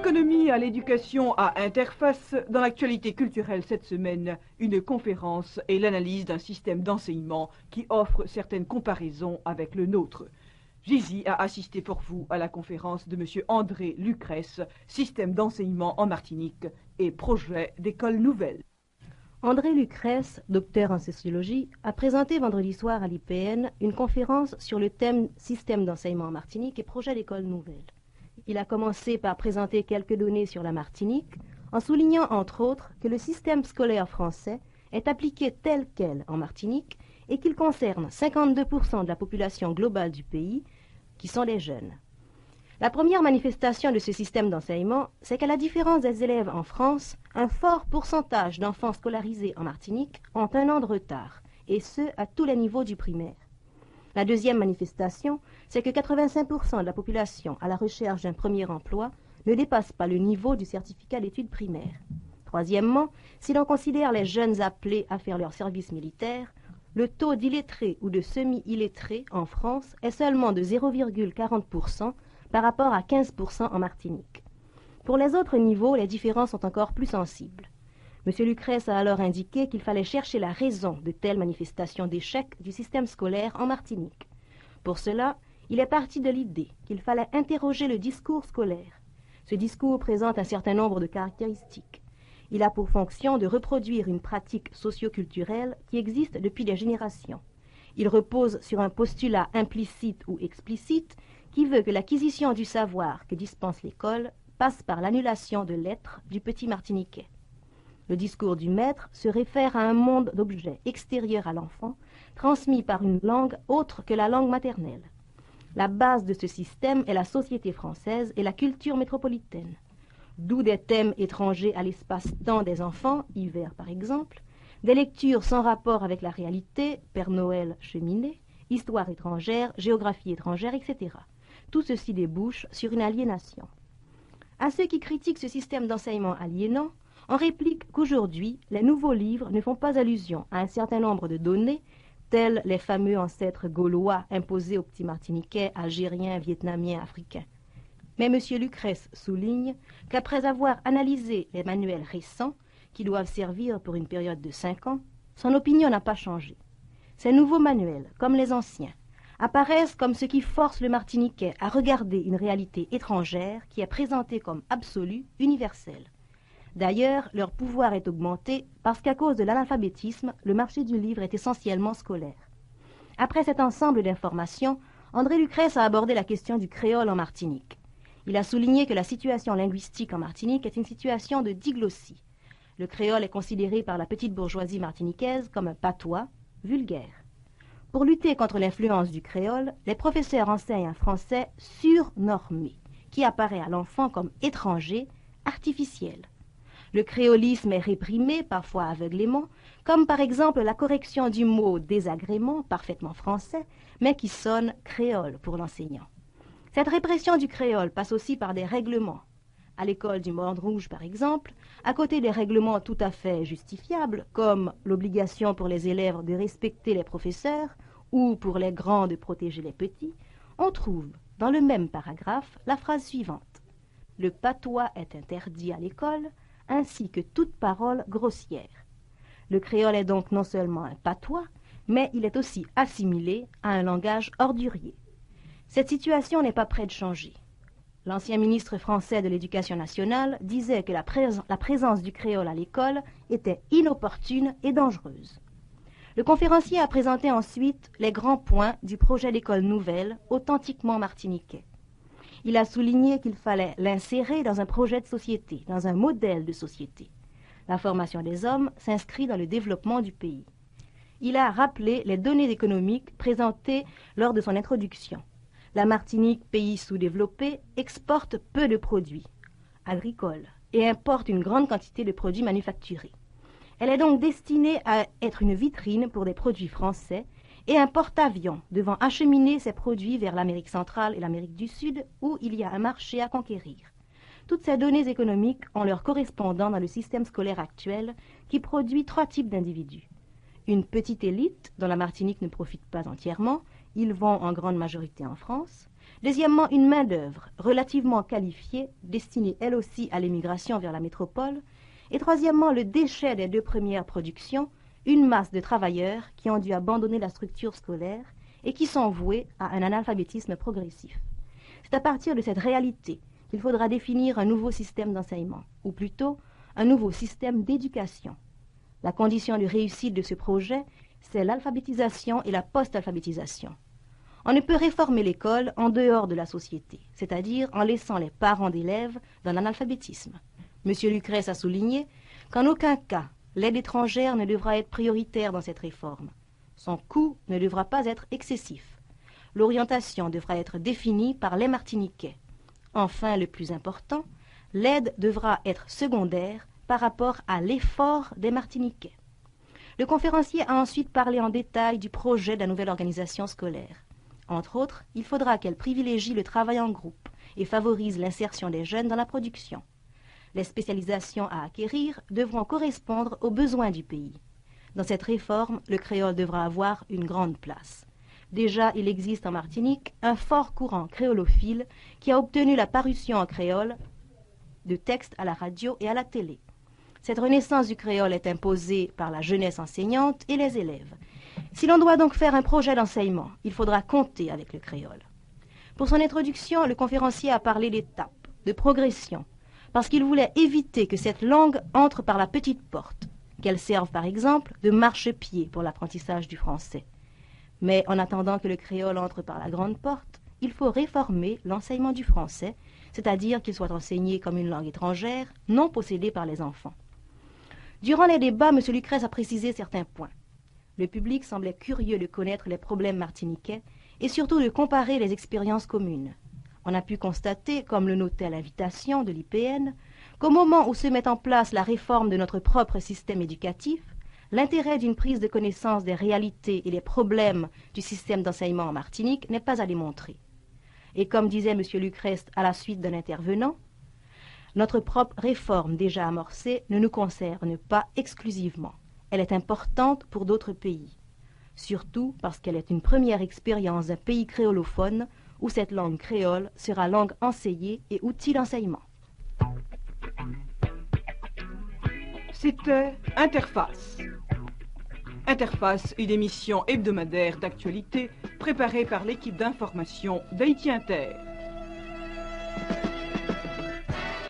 l'économie à l'éducation à interface, dans l'actualité culturelle cette semaine, une conférence et l'analyse d'un système d'enseignement qui offre certaines comparaisons avec le nôtre. Gizy a assisté pour vous à la conférence de M. André Lucrèce, système d'enseignement en Martinique et projet d'école nouvelle. André Lucrèce, docteur en sociologie, a présenté vendredi soir à l'IPN une conférence sur le thème système d'enseignement en Martinique et projet d'école nouvelle. Il a commencé par présenter quelques données sur la Martinique, en soulignant entre autres que le système scolaire français est appliqué tel quel en Martinique et qu'il concerne 52% de la population globale du pays, qui sont les jeunes. La première manifestation de ce système d'enseignement, c'est qu'à la différence des élèves en France, un fort pourcentage d'enfants scolarisés en Martinique ont un an de retard, et ce, à tous les niveaux du primaire. La deuxième manifestation, c'est que 85% de la population à la recherche d'un premier emploi ne dépasse pas le niveau du certificat d'études primaires. Troisièmement, si l'on considère les jeunes appelés à faire leur service militaire, le taux d'illettrés ou de semi-illettrés en France est seulement de 0,40% par rapport à 15% en Martinique. Pour les autres niveaux, les différences sont encore plus sensibles. M. Lucrèce a alors indiqué qu'il fallait chercher la raison de telles manifestations d'échec du système scolaire en Martinique. Pour cela, il est parti de l'idée qu'il fallait interroger le discours scolaire. Ce discours présente un certain nombre de caractéristiques. Il a pour fonction de reproduire une pratique socio-culturelle qui existe depuis des générations. Il repose sur un postulat implicite ou explicite qui veut que l'acquisition du savoir que dispense l'école passe par l'annulation de l'être du petit Martiniquais. Le discours du maître se réfère à un monde d'objets extérieurs à l'enfant, transmis par une langue autre que la langue maternelle. La base de ce système est la société française et la culture métropolitaine. D'où des thèmes étrangers à l'espace-temps des enfants, hiver par exemple, des lectures sans rapport avec la réalité, Père Noël, cheminée, histoire étrangère, géographie étrangère, etc. Tout ceci débouche sur une aliénation. À ceux qui critiquent ce système d'enseignement aliénant, on réplique qu'aujourd'hui, les nouveaux livres ne font pas allusion à un certain nombre de données, tels les fameux ancêtres gaulois imposés aux petits Martiniquais, Algériens, Vietnamiens, Africains. Mais M. Lucrèce souligne qu'après avoir analysé les manuels récents, qui doivent servir pour une période de 5 ans, son opinion n'a pas changé. Ces nouveaux manuels, comme les anciens, apparaissent comme ce qui force le Martiniquais à regarder une réalité étrangère qui est présentée comme absolue, universelle. D'ailleurs, leur pouvoir est augmenté parce qu'à cause de l'analphabétisme, le marché du livre est essentiellement scolaire. Après cet ensemble d'informations, André Lucrèce a abordé la question du créole en Martinique. Il a souligné que la situation linguistique en Martinique est une situation de diglossie. Le créole est considéré par la petite bourgeoisie martiniquaise comme un patois vulgaire. Pour lutter contre l'influence du créole, les professeurs enseignent un français surnormé, qui apparaît à l'enfant comme étranger, artificiel. Le créolisme est réprimé, parfois aveuglément, comme par exemple la correction du mot désagrément, parfaitement français, mais qui sonne créole pour l'enseignant. Cette répression du créole passe aussi par des règlements. À l'école du Morne Rouge, par exemple, à côté des règlements tout à fait justifiables, comme l'obligation pour les élèves de respecter les professeurs ou pour les grands de protéger les petits, on trouve dans le même paragraphe la phrase suivante. Le patois est interdit à l'école, ainsi que toute parole grossière. Le créole est donc non seulement un patois, mais il est aussi assimilé à un langage ordurier. Cette situation n'est pas près de changer. L'ancien ministre français de l'Éducation nationale disait que la présence du créole à l'école était inopportune et dangereuse. Le conférencier a présenté ensuite les grands points du projet d'école nouvelle, authentiquement martiniquais. Il a souligné qu'il fallait l'insérer dans un projet de société, dans un modèle de société. La formation des hommes s'inscrit dans le développement du pays. Il a rappelé les données économiques présentées lors de son introduction. La Martinique, pays sous-développé, exporte peu de produits agricoles et importe une grande quantité de produits manufacturés. Elle est donc destinée à être une vitrine pour des produits français et un porte-avions devant acheminer ces produits vers l'Amérique centrale et l'Amérique du Sud, où il y a un marché à conquérir. Toutes ces données économiques ont leur correspondant dans le système scolaire actuel qui produit 3 types d'individus. Une petite élite, dont la Martinique ne profite pas entièrement, ils vont en grande majorité en France. Deuxièmement, une main-d'œuvre relativement qualifiée, destinée elle aussi à l'émigration vers la métropole. Et troisièmement, le déchet des deux premières productions, une masse de travailleurs qui ont dû abandonner la structure scolaire et qui sont voués à un analphabétisme progressif. C'est à partir de cette réalité qu'il faudra définir un nouveau système d'enseignement, ou plutôt un nouveau système d'éducation. La condition de réussite de ce projet, c'est l'alphabétisation et la post-alphabétisation. On ne peut réformer l'école en dehors de la société, c'est-à-dire en laissant les parents d'élèves dans l'analphabétisme. M. Lucrèce a souligné qu'en aucun cas, l'aide étrangère ne devra être prioritaire dans cette réforme. Son coût ne devra pas être excessif. L'orientation devra être définie par les Martiniquais. Enfin, le plus important, l'aide devra être secondaire par rapport à l'effort des Martiniquais. Le conférencier a ensuite parlé en détail du projet de la nouvelle organisation scolaire. Entre autres, il faudra qu'elle privilégie le travail en groupe et favorise l'insertion des jeunes dans la production. Les spécialisations à acquérir devront correspondre aux besoins du pays. Dans cette réforme, le créole devra avoir une grande place. Déjà, il existe en Martinique un fort courant créolophile qui a obtenu la parution en créole de textes à la radio et à la télé. Cette renaissance du créole est imposée par la jeunesse enseignante et les élèves. Si l'on doit donc faire un projet d'enseignement, il faudra compter avec le créole. Pour son introduction, le conférencier a parlé d'étapes, de progression, parce qu'il voulait éviter que cette langue entre par la petite porte, qu'elle serve par exemple de marchepied pour l'apprentissage du français. Mais en attendant que le créole entre par la grande porte, il faut réformer l'enseignement du français, c'est-à-dire qu'il soit enseigné comme une langue étrangère, non possédée par les enfants. Durant les débats, M. Lucrèce a précisé certains points. Le public semblait curieux de connaître les problèmes martiniquais et surtout de comparer les expériences communes. On a pu constater, comme le notait l'invitation de l'IPN, qu'au moment où se met en place la réforme de notre propre système éducatif, l'intérêt d'une prise de connaissance des réalités et des problèmes du système d'enseignement en Martinique n'est pas à démontrer. Et comme disait M. Lucrèce à la suite d'un intervenant, notre propre réforme déjà amorcée ne nous concerne pas exclusivement. Elle est importante pour d'autres pays, surtout parce qu'elle est une première expérience d'un pays créolophone où cette langue créole sera langue enseignée et outil d'enseignement. C'était Interface. Interface, une émission hebdomadaire d'actualité préparée par l'équipe d'information d'Haïti Inter.